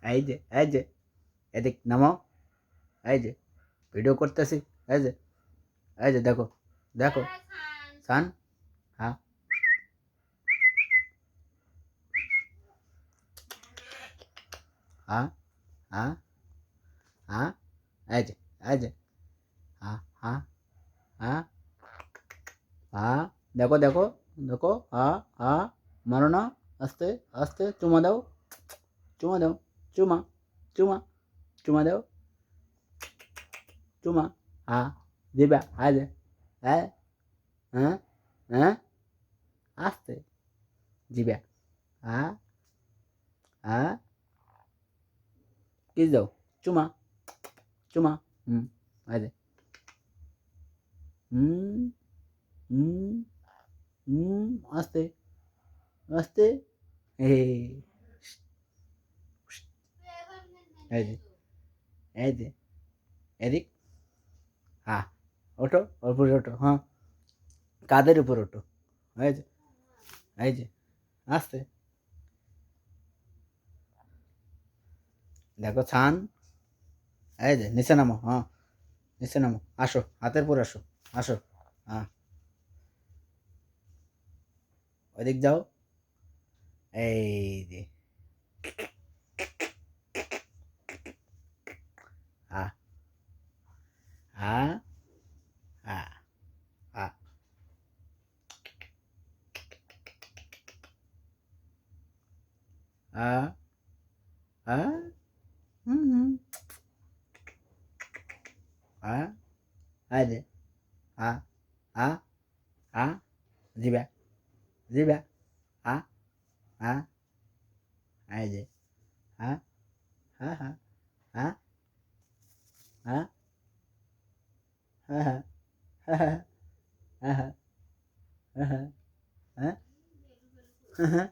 এই যে এদিক নামাও। এই যে ভিডিও করতেছি। এই যে এই যে দেখো দেখো সান। হ্যাঁ হ্যাঁ হ্যাঁ হ্যাঁ এই যে হ্যাঁ হ্যাঁ হ্যাঁ হ্যাঁ দেখো দেখো দেখো হ্যাঁ হ্যাঁ মারো না। আস্তে আস্তে চুমা দাও। চুমা দাও। চুমা চুমা চুমা দাও। চুমা হ্যাঁ দিবা। এই যে হ্যাঁ হ্যাঁ হ্যাঁ আস্তে দিবা। হ্যাঁ হ্যাঁ কিস দাও। চুমা চুমা হুম এই যে হুম হুম হুম আস্তে আস্তে এই এই যে এই যে এদিক হ্যাঁ ওঠো উপরে ওঠো হ্যাঁ কাদের উপর ওঠো। এই যে এই যে আস্তে দেখো ছান। এই যে নিচে নামো হ্যাঁ নিচে নামো আসো হাতের পর আসো আসো হ্যাঁ ওইদিক যাও। এই যে হ্যাঁ হ্যাঁ হ্যাঁ হ্যাঁ হ্যাঁ হ্যাঁ হুম হুম হ্যাঁ এই যে হ্যাঁ হ্যাঁ হ্যাঁ দিবা দিবা হ্যাঁ হ্যাঁ এই যে হ্যাঁ হ্যাঁ হ্যাঁ হ্যাঁ হ্যাঁ হ্যাঁ হ্যাঁ হ্যাঁ হ্যাঁ হ্যাঁ হ্যাঁ হ্যাঁ হ্যাঁ